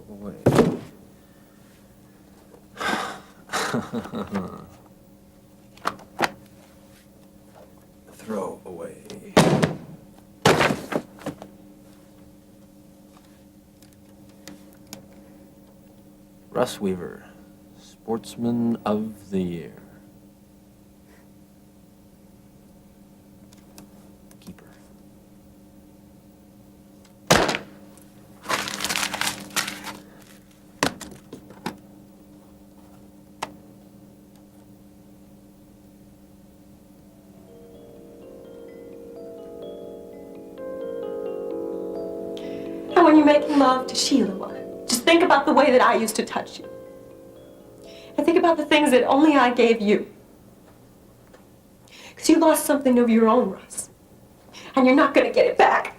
away. Throw away. Russ Weaver, Sportsman of the Year. Keeper. And when you're making love to Sheila, just think about the way that I used to touch you. And think about the things that only I gave you. Because you lost something of your own, Russ. And you're not going to get it back.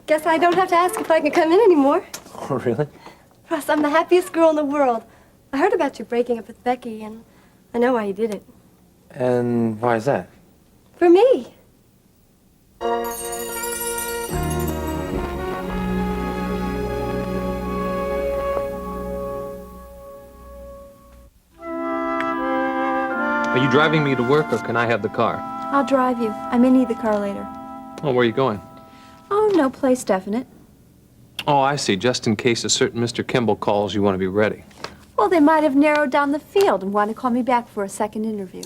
Guess I don't have to ask if I can come in anymore. Oh, really? Russ, I'm the happiest girl in the world. I heard about you breaking up with Becky, and I know why you did it. And why is that? For me. Are you driving me to work, or can I have the car? I'll drive you. I may need the car later. Oh, where are you going? Oh, no place definite. Oh, I see. Just in case a certain Mr. Kimball calls, you want to be ready. Well, they might have narrowed down the field and want to call me back for a second interview.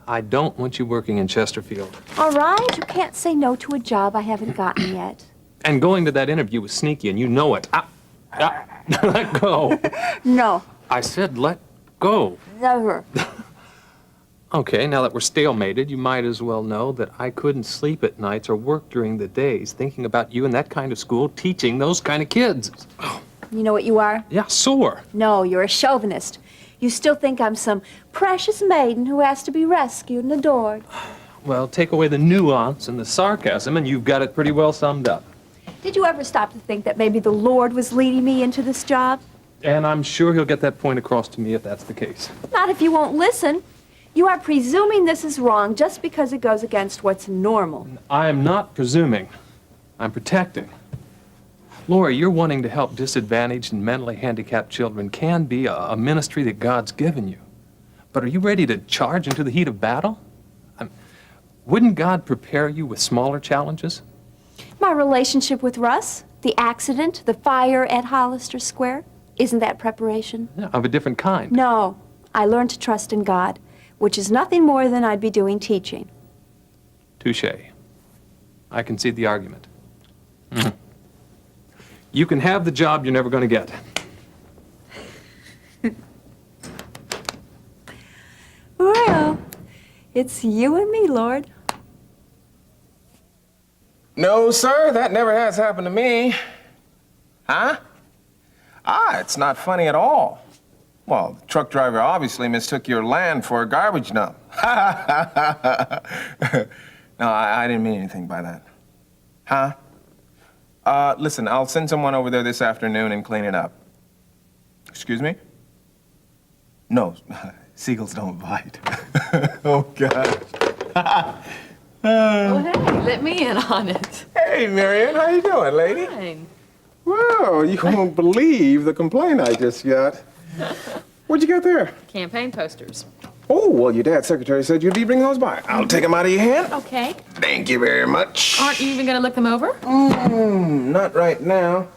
I don't want you working in Chesterfield. All right, you can't say no to a job I haven't gotten yet. And going to that interview was sneaky, and you know it. Let go. No, I said let go. never. Okay, now that we're stalemated, you might as well know that I couldn't sleep at nights or work during the days thinking about you in that kind of school teaching those kind of kids. You know what you are? Yeah, sore. No, you're a chauvinist. You still think I'm some precious maiden who has to be rescued and adored. Well, take away the nuance and the sarcasm, and you've got it pretty well summed up. Did you ever stop to think that maybe the Lord was leading me into this job? And I'm sure he'll get that point across to me if that's the case. Not if you won't listen. You are presuming this is wrong just because it goes against what's normal. I am not presuming. I'm protecting. Laura, you're wanting to help disadvantaged and mentally handicapped children can be a ministry that God's given you. But are you ready to charge into the heat of battle? Wouldn't God prepare you with smaller challenges? My relationship with Russ, the accident, the fire at Hollister Square, isn't that preparation? Yeah, of a different kind. No, I learned to trust in God, which is nothing more than I'd be doing teaching. Touché. I concede the argument. You can have the job you're never going to get. Well, it's you and me, Lord. No, sir, that never has happened to me. Huh? It's not funny at all. Well, the truck driver obviously mistook your land for a garbage dump. No, I didn't mean anything by that. Huh? Listen, I'll send someone over there this afternoon and clean it up. Excuse me? No, seagulls don't bite. Oh, God. Oh, hey, let me in on it. Hey, Marion, how you doing, lady? Fine. Whoa, you won't believe the complaint I just got. What'd you get there? Campaign posters. Oh, well, your dad's secretary said you'd be bringing those by. I'll take them out of your hand. Okay. Thank you very much. Aren't you even going to look them over? Not right now.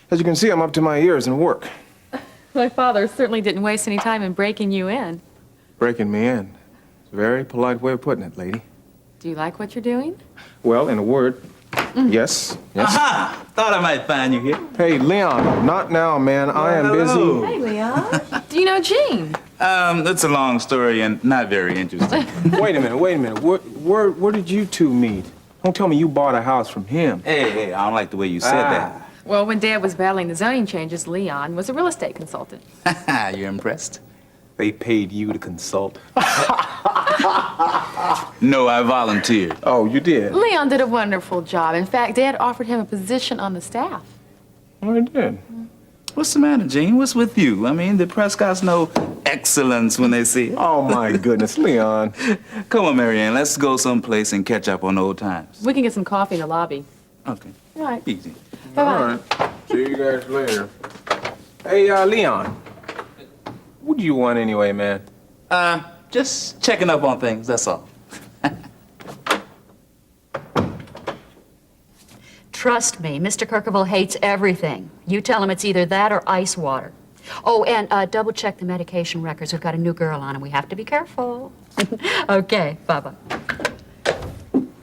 As you can see, I'm up to my ears in work. My father certainly didn't waste any time in breaking you in. Breaking me in. It's a very polite way of putting it, lady. Do you like what you're doing? Well, in a word, yes. Yes. Aha! Thought I might find you here. Hey, Leon, not now, man. I am hello. busy. Hey, Leon. Do you know Jean? It's a long story and not very interesting. Wait a minute. Where did you two meet? Don't tell me you bought a house from him. Hey, I don't like the way you said that. Well, when Dad was battling the zoning changes, Leon was a real estate consultant. You're impressed? They paid you to consult. Now, No, I volunteered. Oh, you did? Leon did a wonderful job. In fact, Dad offered him a position on the staff. Oh, I did. What's the matter, Gene? What's with you? I mean, the Prescotts know excellence when they see it. Oh, my goodness, Leon. Come on, Marianne, let's go someplace and catch up on old times. We can get some coffee in the lobby. Okay. All right. Easy. Bye-bye. All right. See you guys later. Hey, Leon. What do you want anyway, man? Just checking up on things, that's all. Trust me, Mr. Kirkerville hates everything. You tell him it's either that or ice water. Oh, and double check the medication records. We've got a new girl on and we have to be careful. Okay, bye-bye.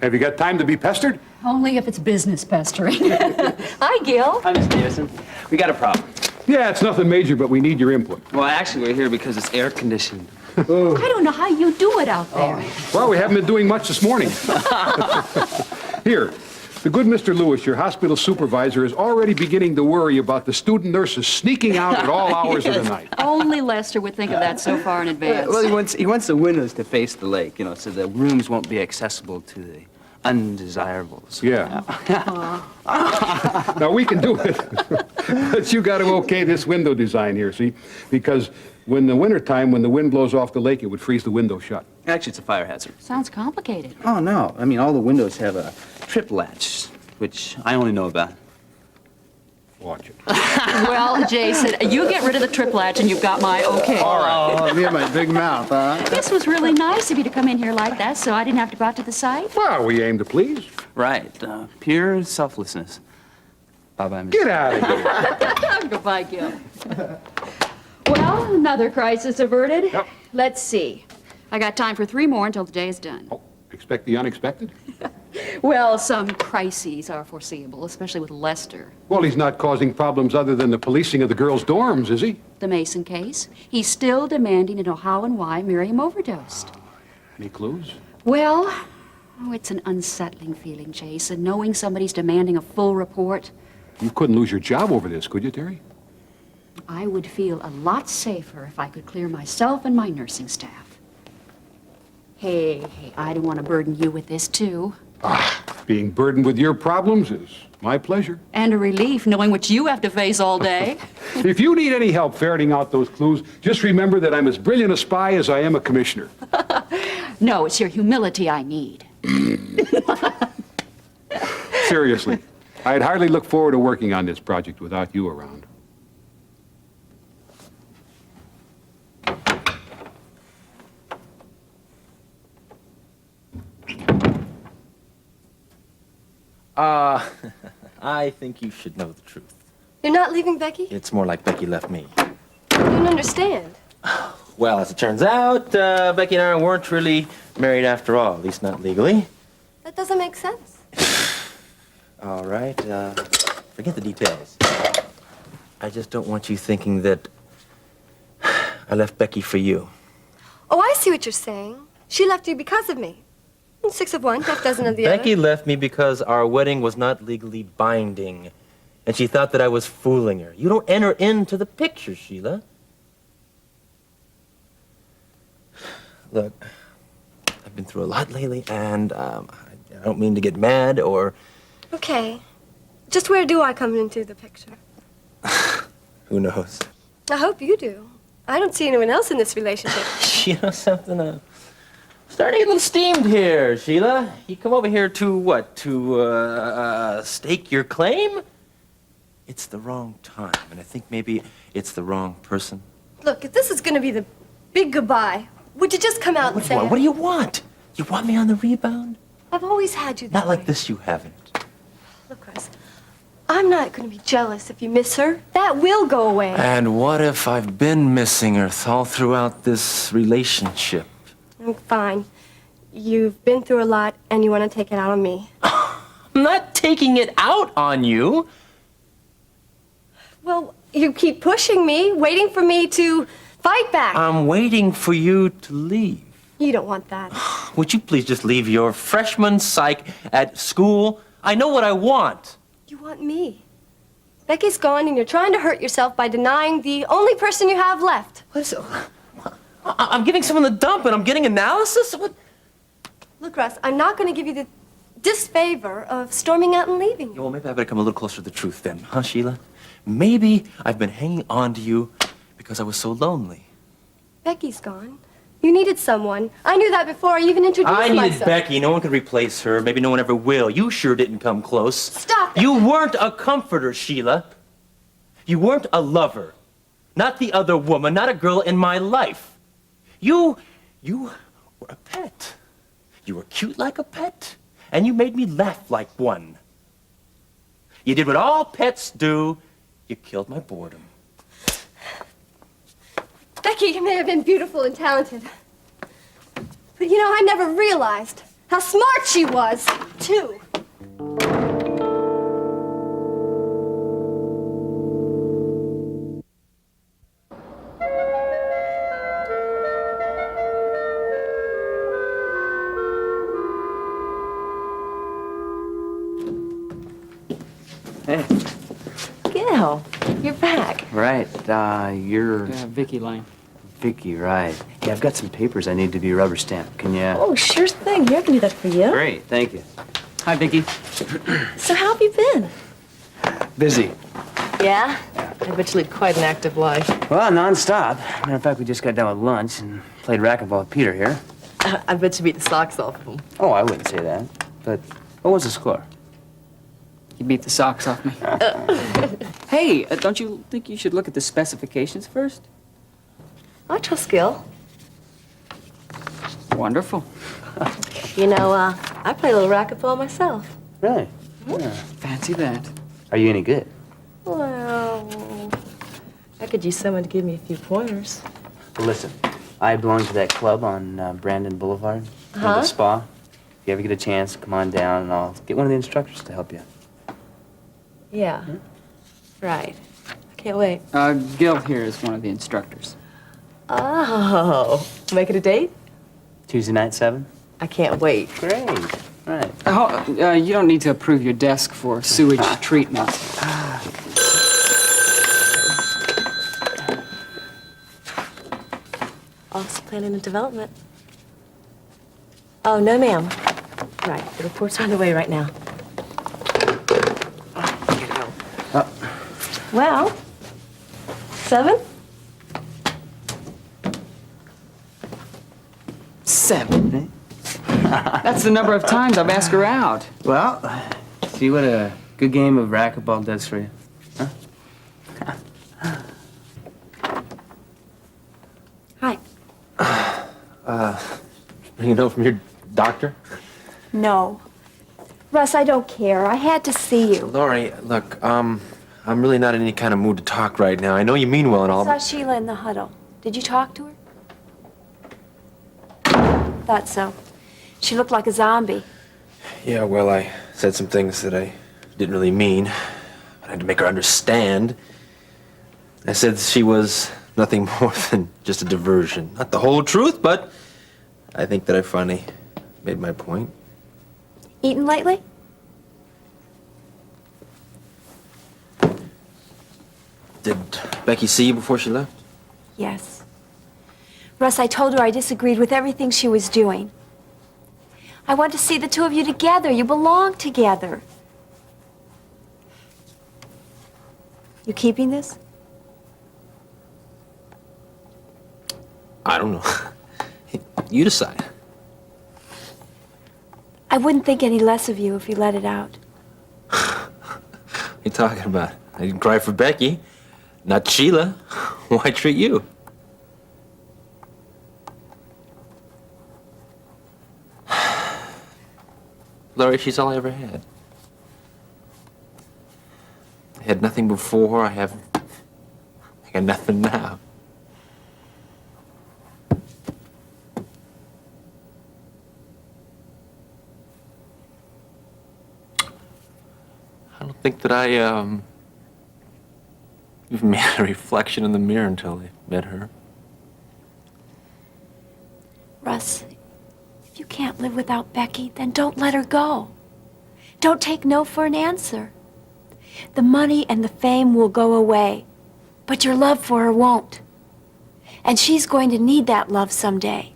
Have you got time to be pestered? Only if it's business pestering. Hi, Gil. Hi, Miss Davison. We got a problem. Yeah, it's nothing major, but we need your input. Well, actually, we're here because it's air conditioned. I don't know how you do it out there. Well, we haven't been doing much this morning. Here, the good Mr. Lewis, your hospital supervisor, is already beginning to worry about the student nurses sneaking out at all hours of the night. Only Lester would think of that so far in advance. Well, he wants the windows to face the lake, you know, so the rooms won't be accessible to the undesirables. Yeah. Now, we can do it, but you got to okay this window design here, see? Because when the wintertime, when the wind blows off the lake, it would freeze the window shut. Actually, it's a fire hazard. Sounds complicated. Oh, no. I mean, all the windows have a trip latch, which I only know about. Watch it. Well, Jason, you get rid of the trip latch and you've got my okay. Oh, me and my big mouth, huh? This was really nice of you to come in here like that so I didn't have to go out to the site. Well, we aim to please. Right. Pure selflessness. Bye-bye, Miss. Get out of here. Goodbye, Gil. Well, another crisis averted. Yep. Let's see. I got time for 3 more until the day is done. Oh, expect the unexpected? Well, some crises are foreseeable, especially with Lester. Well, he's not causing problems other than the policing of the girls' dorms, is he? The Mason case. He's still demanding to know how and why Miriam overdosed. Any clues? Well, it's an unsettling feeling, Jason, knowing somebody's demanding a full report. You couldn't lose your job over this, could you, Terry? I would feel a lot safer if I could clear myself and my nursing staff. Hey, I don't want to burden you with this, too. Being burdened with your problems is my pleasure. And a relief knowing what you have to face all day. If you need any help ferreting out those clues, just remember that I'm as brilliant a spy as I am a commissioner. No, it's your humility I need. Seriously, I'd hardly look forward to working on this project without you around. I think you should know the truth. You're not leaving Becky? It's more like Becky left me. I don't understand. Well, as it turns out, Becky and I weren't really married after all, at least not legally. That doesn't make sense. All right, forget the details. I just don't want you thinking that I left Becky for you. Oh, I see what you're saying. She left you because of me. 6 of one, half dozen of the Becky other. left me because our wedding was not legally binding, and she thought that I was fooling her. You don't enter into the picture, Sheila. Look, I've been through a lot lately, and I don't mean to get mad or... Okay. Just where do I come into the picture? Who knows? I hope you do. I don't see anyone else in this relationship. You know something? Starting to get a little steamed here, Sheila. You come over here to what? To stake your claim? It's the wrong time, and I think maybe it's the wrong person. Look, if this is going to be the big goodbye, would you just come out and say What do you want? You want me on the rebound? I've always had you that Not like way. this, you haven't. Look, Russ, I'm not going to be jealous if you miss her. That will go away. And what if I've been missing her all throughout this relationship? Fine. You've been through a lot, and you want to take it out on me. I'm not taking it out on you. Well, you keep pushing me, waiting for me to fight back. I'm waiting for you to leave. You don't want that. Would you please just leave your freshman psych at school? I know what I want. You want me. Becky's gone, and you're trying to hurt yourself by denying the only person you have left. I'm giving someone the dump, and I'm getting analysis? Look, Russ, I'm not going to give you the disfavor of storming out and leaving. Well, maybe I better come a little closer to the truth then, huh, Sheila? Maybe I've been hanging on to you because I was so lonely. Becky's gone. You needed someone. I knew that before I even introduced I needed myself. Becky. No one could replace her. Maybe no one ever will. You sure didn't come close. Stop it. You weren't a comforter, Sheila. You weren't a lover. Not the other woman, not a girl in my life. You were a pet. You were cute like a pet, and you made me laugh like one. You did what all pets do. You killed my boredom. Becky may have been beautiful and talented. But you know, I never realized how smart she was, too. Hey. Gil, you're back. Right, you're... Vicky Lane. Vicky, right. Yeah, I've got some papers I need to be rubber stamped. Can you... Oh, sure thing. Here, I can do that for you. Great, thank you. Hi, Vicky. So how have you been? Busy. Yeah? I bet you lead quite an active life. Well, nonstop. Matter of fact, we just got done with lunch and played racquetball with Peter here. I bet you beat the socks off of him. Oh, I wouldn't say that. But what was the score? You beat the socks off me. Hey, don't you think you should look at the specifications first? I trust Gil. Wonderful. You know, I play a little racquetball myself. Really? Yeah. Fancy that. Are you any good? Well, I could use someone to give me a few pointers. Well, listen, I belong to that club on Brandon Boulevard, near Uh-huh. the spa. If you ever get a chance, come on down and I'll get one of the instructors to help you. Yeah. Right. I can't wait. Gil here is one of the instructors. Oh, make it a date? Tuesday night, 7? I can't wait. Great. Right. You don't need to approve your desk for sewage treatment. Office Planning and Development. Oh, no, ma'am. Right. The report's on the way right now. Well, 7? 7. That's the number of times I've asked her out. Well, see what a good game of racquetball does for you. Hi. You know from your doctor? No. Russ, I don't care. I had to see you. Lori, look, I'm really not in any kind of mood to talk right now. I know you mean well and all, I saw but... Sheila in the huddle. Did you talk to her? Thought so. She looked like a zombie. Yeah, well, I said some things that I didn't really mean. I had to make her understand. I said she was nothing more than just a diversion. Not the whole truth, but I think that I finally made my point. Eaten lately? Did Becky see you before she left? Yes. Russ, I told her I disagreed with everything she was doing. I want to see the two of you together. You belong together. You keeping this? I don't know. You decide. I wouldn't think any less of you if you let it out. What are you talking about? I didn't cry for Becky. Not Sheila. Why treat you? Laurie, she's all I ever had. I had nothing before. I got nothing now. I don't think that I, even made a reflection in the mirror until I met her. Russ, if you can't live without Becky, then don't let her go. Don't take no for an answer. The money and the fame will go away, but your love for her won't. And she's going to need that love someday.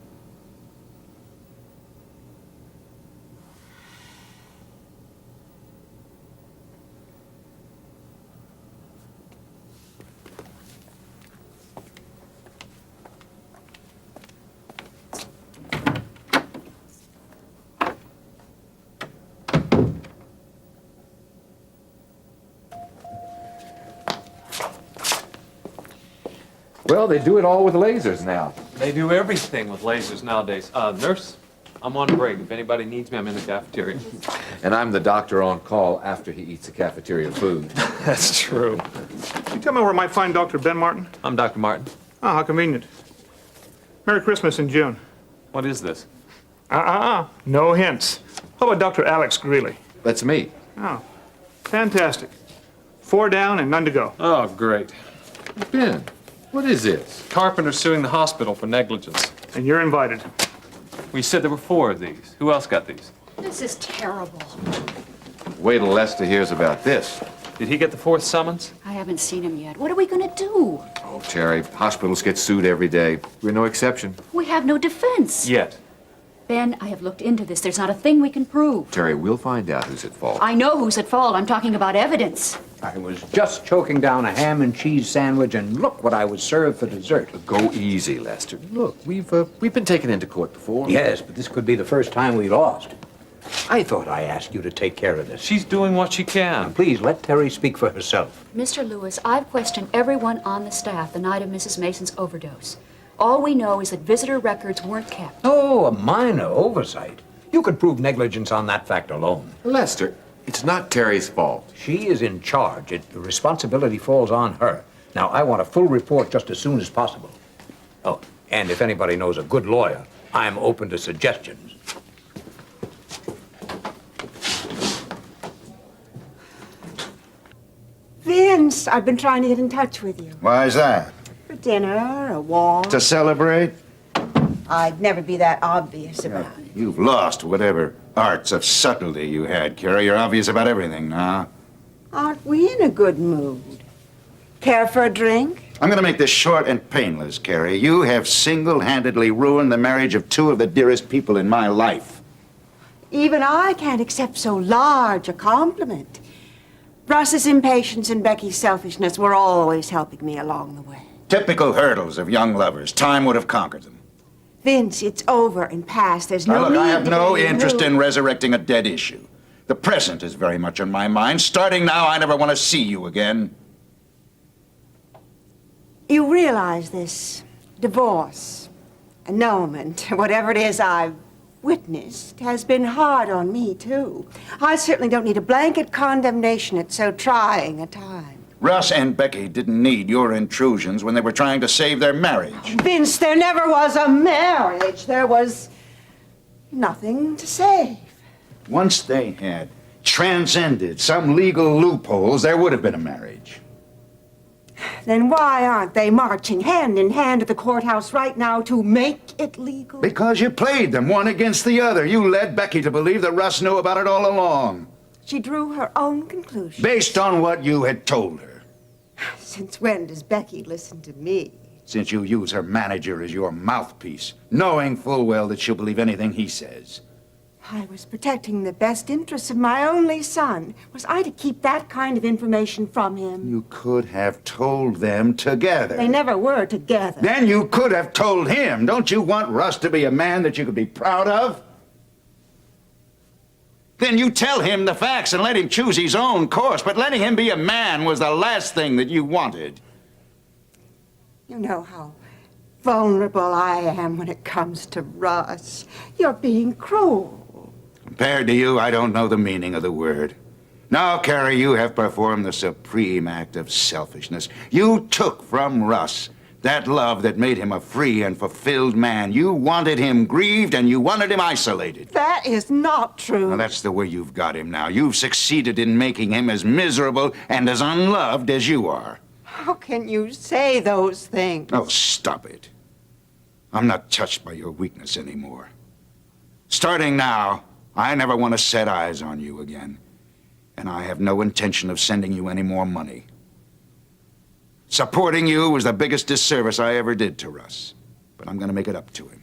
Well, they do it all with lasers now. They do everything with lasers nowadays. Nurse, I'm on break. If anybody needs me, I'm in the cafeteria. And I'm the doctor on call after he eats the cafeteria food. That's true. You tell me where I might find Dr. Ben Martin? I'm Dr. Martin. Oh, how convenient. Merry Christmas in June. What is this? No hints. How about Dr. Alex Greeley? That's me. Oh, fantastic. 4 down and none to go. Oh, great. Ben, what is this? Carpenter suing the hospital for negligence. And you're invited. We said there were 4 of these. Who else got these? This is terrible. Wait till Lester hears about this. Did he get the 4th summons? I haven't seen him yet. What are we going to do? Oh, Terry, hospitals get sued every day. We're no exception. We have no defense. Yet. Ben, I have looked into this. There's not a thing we can prove. Terry, we'll find out who's at fault. I know who's at fault. I'm talking about evidence. I was just choking down a ham and cheese sandwich, and look what I was served for dessert. Go easy, Lester. Look, we've been taken into court before. Yes, but this could be the first time we lost. I thought I asked you to take care of this. She's doing what she can. Please, let Terry speak for herself. Mr. Lewis, I've questioned everyone on the staff the night of Mrs. Mason's overdose. All we know is that visitor records weren't kept. Oh, a minor oversight. You could prove negligence on that fact alone. Lester, it's not Terry's fault. She is in charge. The responsibility falls on her. Now, I want a full report just as soon as possible. Oh, and if anybody knows a good lawyer, I'm open to suggestions. Vince, I've been trying to get in touch with you. Why is that? For dinner, a walk. To celebrate? I'd never be that obvious about it. You've lost whatever arts of subtlety you had, Carrie. You're obvious about everything now. Aren't we in a good mood? Care for a drink? I'm going to make this short and painless, Carrie. You have single-handedly ruined the marriage of 2 of the dearest people in my life. Even I can't accept so large a compliment. Russ's impatience and Becky's selfishness were always helping me along the way. Typical hurdles of young lovers. Time would have conquered them. Vince, it's over and past. There's no Now, look, need I have to no get interest moved. in resurrecting a dead issue. The present is very much on my mind. Starting now, I never want to see you again. You realize this divorce, annulment, whatever it is I've witnessed, has been hard on me, too. I certainly don't need a blanket condemnation at so trying a time. Russ and Becky didn't need your intrusions when they were trying to save their marriage. Vince, there never was a marriage. There was nothing to save. Once they had transcended some legal loopholes, there would have been a marriage. Then why aren't they marching hand in hand to the courthouse right now to make it legal? Because you played them one against the other. You led Becky to believe that Russ knew about it all along. She drew her own conclusions. Based on what you had told her. Since when does Becky listen to me? Since you use her manager as your mouthpiece, knowing full well that she'll believe anything he says. I was protecting the best interests of my only son. Was I to keep that kind of information from him? You could have told them together. They never were together. Then you could have told him. Don't you want Russ to be a man that you could be proud of? Then you tell him the facts and let him choose his own course. But letting him be a man was the last thing that you wanted. You know how vulnerable I am when it comes to Russ. You're being cruel. Compared to you, I don't know the meaning of the word. Now, Carrie, you have performed the supreme act of selfishness. You took from Russ that love that made him a free and fulfilled man. You wanted him grieved and you wanted him isolated. That is not true. Now, that's the way you've got him now. You've succeeded in making him as miserable and as unloved as you are. How can you say those things? Oh, stop it. I'm not touched by your weakness anymore. Starting now, I never want to set eyes on you again. And I have no intention of sending you any more money. Supporting you was the biggest disservice I ever did to Russ. But I'm going to make it up to him.